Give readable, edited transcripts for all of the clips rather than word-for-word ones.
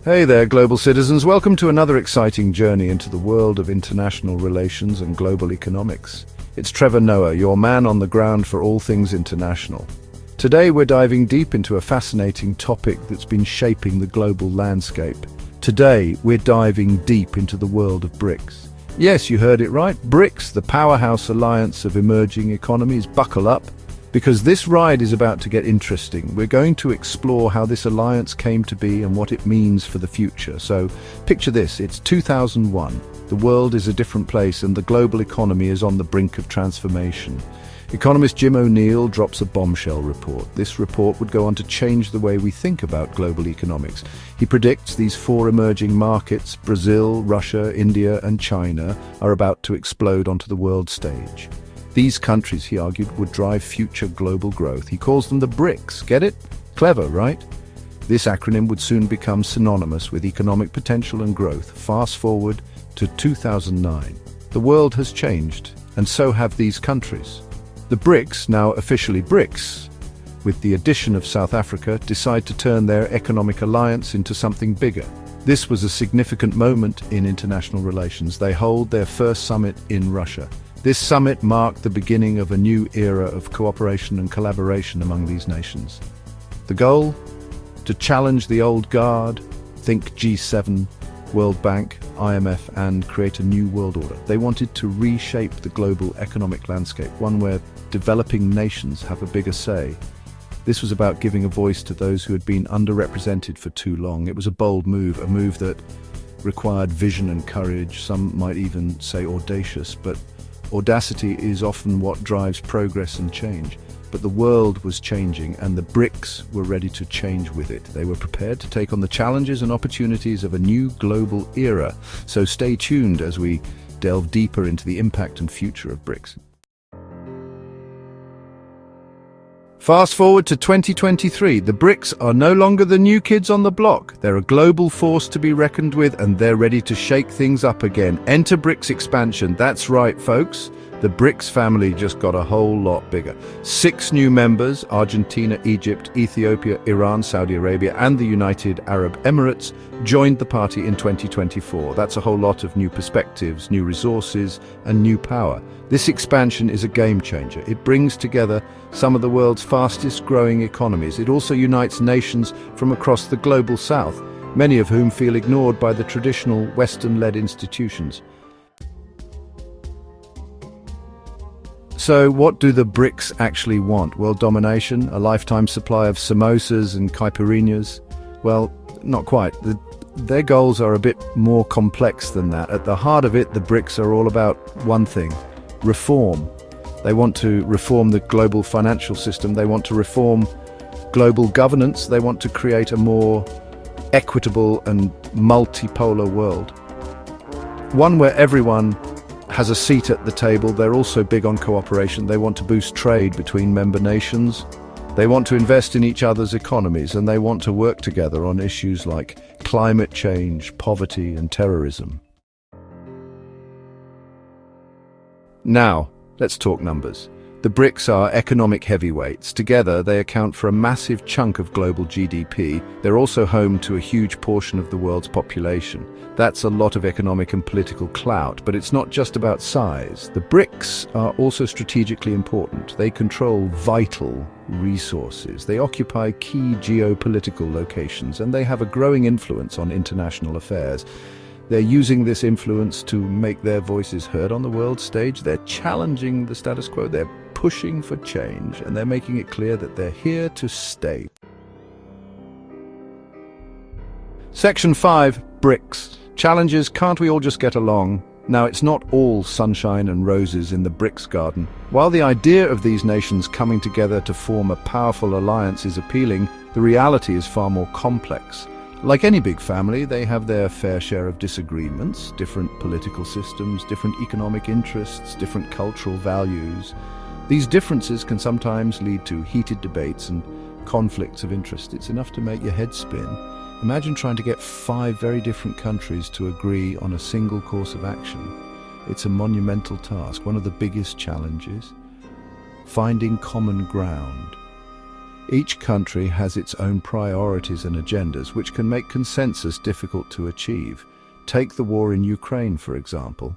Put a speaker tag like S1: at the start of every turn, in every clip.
S1: Hey there, global citizens. Welcome to another exciting journey into the world of international relations and global economics. It's Trevor Noah, your man on the ground for all things international. Today we're diving deep into a fascinating topic that's been shaping the global landscape. Today we're diving deep into the world of BRICS. Yes, you heard it right. BRICS, the powerhouse alliance of emerging economies. Buckle up, because this ride is about to get interesting. We're going to explore how this alliance came to be and what it means for the future. So picture this, it's 2001. The world is a different place and the global economy is on the brink of transformation. Economist Jim O'Neill drops a bombshell report. This report would go on to change the way we think about global economics. He predicts these four emerging markets, Brazil, Russia, India, and China, are about to explode onto the world stage. These countries, he argued, would drive future global growth. He calls them the BRICS. Get it? Clever, right? This acronym would soon become synonymous with economic potential and growth. Fast forward to 2009. The world has changed, and so have these countries. The BRICS, now officially BRICS, with the addition of South Africa, decide to turn their economic alliance into something bigger. This was a significant moment in international relations. They hold their first summit in Russia. This summit marked the beginning of a new era of cooperation and collaboration among these nations. The goal? To challenge the old guard, think G7, World Bank, IMF, and create a new world order. They wanted to reshape the global economic landscape, one where developing nations have a bigger say. This was about giving a voice to those who had been underrepresented for too long. It was a bold move, a move that required vision and courage, some might even say audacious, but audacity is often what drives progress and change. But the world was changing, and the BRICS were ready to change with it. They were prepared to take on the challenges and opportunities of a new global era. So stay tuned as we delve deeper into the impact and future of BRICS. Fast forward to 2023, the BRICS are no longer the new kids on the block. They're a global force to be reckoned with, and they're ready to shake things up again. Enter BRICS expansion. That's right, folks. The BRICS family just got a whole lot bigger. 6 new members, Argentina, Egypt, Ethiopia, Iran, Saudi Arabia, and the United Arab Emirates, joined the party in 2024. That's a whole lot of new perspectives, new resources, and new power. This expansion is a game changer. It brings together some of the world's fastest growing economies. It also unites nations from across the global south, many of whom feel ignored by the traditional Western-led institutions. So what do the BRICS actually want? World domination? A lifetime supply of samosas and caipirinhas? Well, not quite. Their goals are a bit more complex than that. At the heart of it, the BRICS are all about one thing: reform. They want to reform the global financial system. They want to reform global governance. They want to create a more equitable and multipolar world. One where everyone has a seat at the table. They're also big on cooperation. They want to boost trade between member nations. They want to invest in each other's economies, and they want to work together on issues like climate change, poverty, and terrorism. Now, let's talk numbers. The BRICS are economic heavyweights. Together, they account for a massive chunk of global GDP. They're also home to a huge portion of the world's population. That's a lot of economic and political clout, but it's not just about size. The BRICS are also strategically important. They control vital resources. They occupy key geopolitical locations, and they have a growing influence on international affairs. They're using this influence to make their voices heard on the world stage. They're challenging the status quo. They're pushing for change, and they're making it clear that they're here to stay. Section 5, BRICS. Challenges. Can't we all just get along? Now, it's not all sunshine and roses in the BRICS garden. While the idea of these nations coming together to form a powerful alliance is appealing, the reality is far more complex. Like any big family, they have their fair share of disagreements, different political systems, different economic interests, different cultural values. These differences can sometimes lead to heated debates and conflicts of interest. It's enough to make your head spin. Imagine trying to get 5 very different countries to agree on a single course of action. It's a monumental task, one of the biggest challenges. Finding common ground. Each country has its own priorities and agendas, which can make consensus difficult to achieve. Take the war in Ukraine, for example.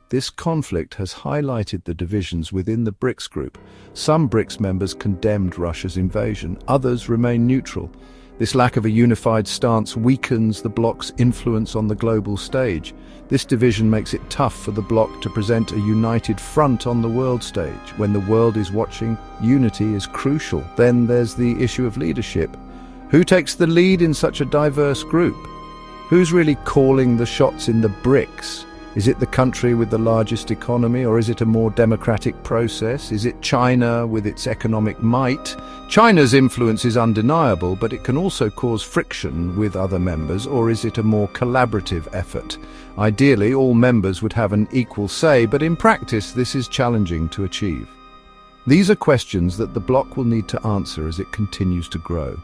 S1: This conflict has highlighted the divisions within the BRICS group. Some BRICS members condemned Russia's invasion, others remain neutral. This lack of a unified stance weakens the bloc's influence on the global stage. This division makes it tough for the bloc to present a united front on the world stage. When the world is watching, unity is crucial. Then there's the issue of leadership. Who takes the lead in such a diverse group? Who's really calling the shots in the BRICS? Is it the country with the largest economy, or is it a more democratic process? Is it China with its economic might? China's influence is undeniable, but it can also cause friction with other members, or is it a more collaborative effort? Ideally, all members would have an equal say, but in practice, this is challenging to achieve. These are questions that the bloc will need to answer as it continues to grow.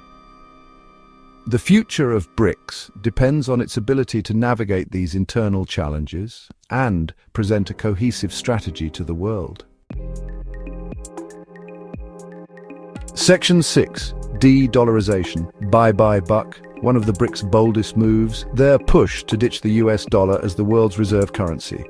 S1: The future of BRICS depends on its ability to navigate these internal challenges and present a cohesive strategy to the world. Section 6. De-dollarization. Bye-bye buck. One of the BRICS' boldest moves, their push to ditch the US dollar as the world's reserve currency.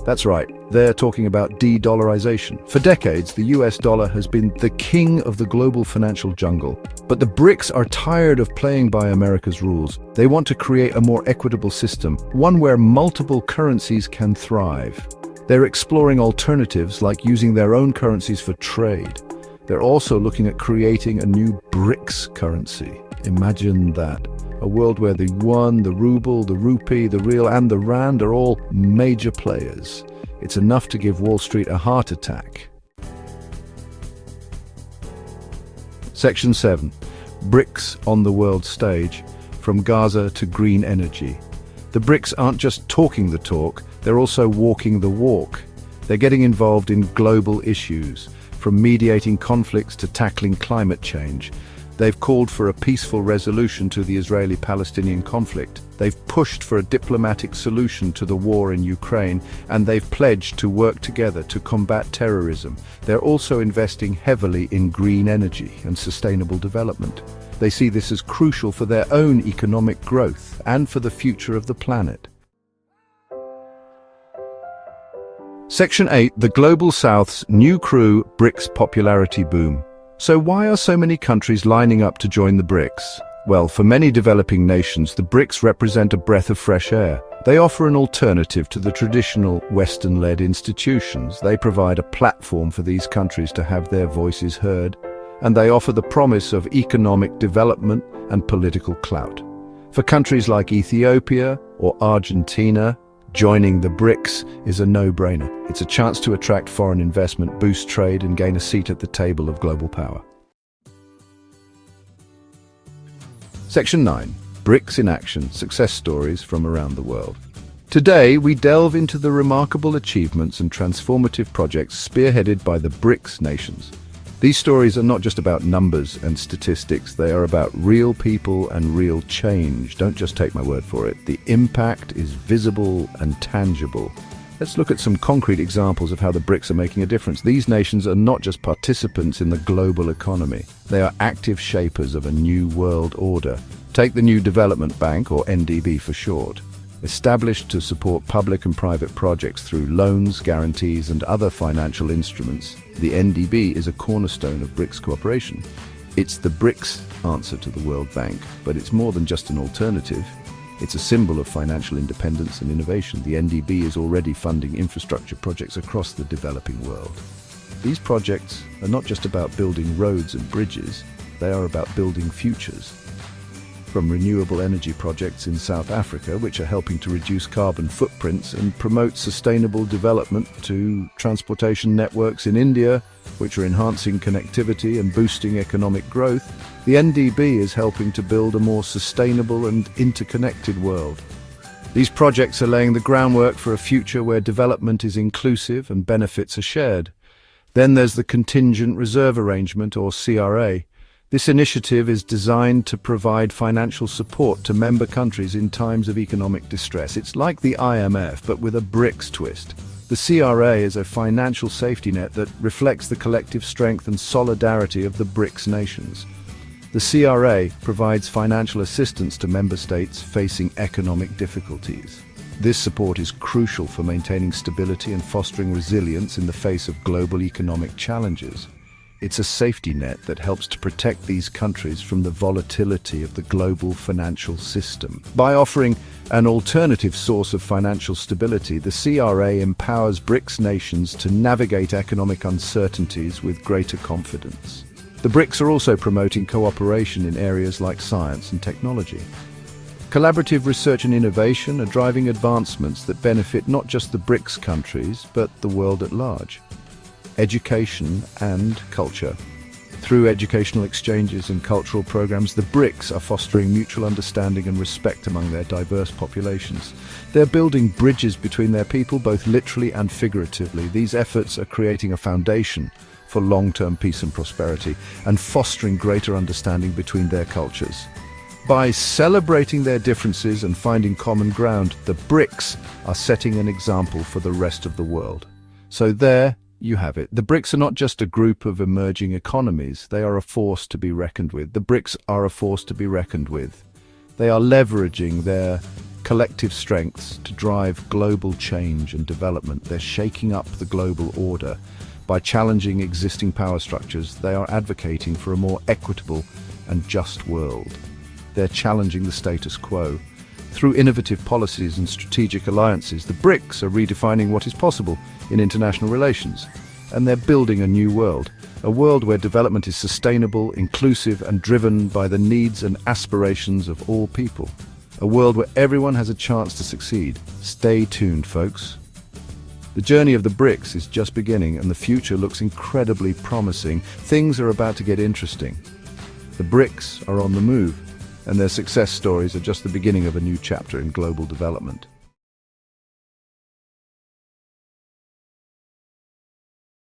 S1: That's right, they're talking about de-dollarization. For decades, the US dollar has been the king of the global financial jungle. But the BRICS are tired of playing by America's rules. They want to create a more equitable system, one where multiple currencies can thrive. They're exploring alternatives like using their own currencies for trade. They're also looking at creating a new BRICS currency. Imagine that. A world where the yuan, the ruble, the rupee, the rial and the rand are all major players. It's enough to give Wall Street a heart attack. Section 7. BRICS on the world stage, from Gaza to green energy. The BRICS aren't just talking the talk, they're also walking the walk. They're getting involved in global issues, from mediating conflicts to tackling climate change. They've called for a peaceful resolution to the Israeli-Palestinian conflict. They've pushed for a diplomatic solution to the war in Ukraine, and they've pledged to work together to combat terrorism. They're also investing heavily in green energy and sustainable development. They see this as crucial for their own economic growth and for the future of the planet. Section 8. The Global South's new crew, BRICS popularity boom. So why are so many countries lining up to join the BRICS? Well, for many developing nations, the BRICS represent a breath of fresh air. They offer an alternative to the traditional Western-led institutions. They provide a platform for these countries to have their voices heard, and they offer the promise of economic development and political clout. For countries like Ethiopia or Argentina, joining the BRICS is a no-brainer. It's a chance to attract foreign investment, boost trade, and gain a seat at the table of global power. Section 9. BRICS in action, success stories from around the world. Today, we delve into the remarkable achievements and transformative projects spearheaded by the BRICS nations. These stories are not just about numbers and statistics, they are about real people and real change. Don't just take my word for it. The impact is visible and tangible. Let's look at some concrete examples of how the BRICS are making a difference. These nations are not just participants in the global economy. They are active shapers of a new world order. Take the New Development Bank, or NDB for short. Established to support public and private projects through loans, guarantees, and other financial instruments, the NDB is a cornerstone of BRICS cooperation. It's the BRICS answer to the World Bank, but it's more than just an alternative. It's a symbol of financial independence and innovation. The NDB is already funding infrastructure projects across the developing world. These projects are not just about building roads and bridges, they are about building futures. From renewable energy projects in South Africa, which are helping to reduce carbon footprints and promote sustainable development, to transportation networks in India, which are enhancing connectivity and boosting economic growth, the NDB is helping to build a more sustainable and interconnected world. These projects are laying the groundwork for a future where development is inclusive and benefits are shared. Then there's the Contingent Reserve Arrangement, or CRA. This initiative is designed to provide financial support to member countries in times of economic distress. It's like the IMF, but with a BRICS twist. The CRA is a financial safety net that reflects the collective strength and solidarity of the BRICS nations. The CRA provides financial assistance to member states facing economic difficulties. This support is crucial for maintaining stability and fostering resilience in the face of global economic challenges. It's a safety net that helps to protect these countries from the volatility of the global financial system. By offering an alternative source of financial stability, the CRA empowers BRICS nations to navigate economic uncertainties with greater confidence. The BRICS are also promoting cooperation in areas like science and technology. Collaborative research and innovation are driving advancements that benefit not just the BRICS countries, but the world at large. Education and culture. Through educational exchanges and cultural programs, the BRICS are fostering mutual understanding and respect among their diverse populations. They're building bridges between their people, both literally and figuratively. These efforts are creating a foundation for long-term peace and prosperity, and fostering greater understanding between their cultures. By celebrating their differences and finding common ground, the BRICS are setting an example for the rest of the world. So there you have it. The BRICS are not just a group of emerging economies, they are a force to be reckoned with. The BRICS are a force to be reckoned with. They are leveraging their collective strengths to drive global change and development. They're shaking up the global order. By challenging existing power structures, they are advocating for a more equitable and just world. They're challenging the status quo. Through innovative policies and strategic alliances, the BRICS are redefining what is possible in international relations. And they're building a new world, a world where development is sustainable, inclusive, and driven by the needs and aspirations of all people. A world where everyone has a chance to succeed. Stay tuned, folks. The journey of the BRICS is just beginning, and the future looks incredibly promising. Things are about to get interesting. The BRICS are on the move, and their success stories are just the beginning of a new chapter in global development.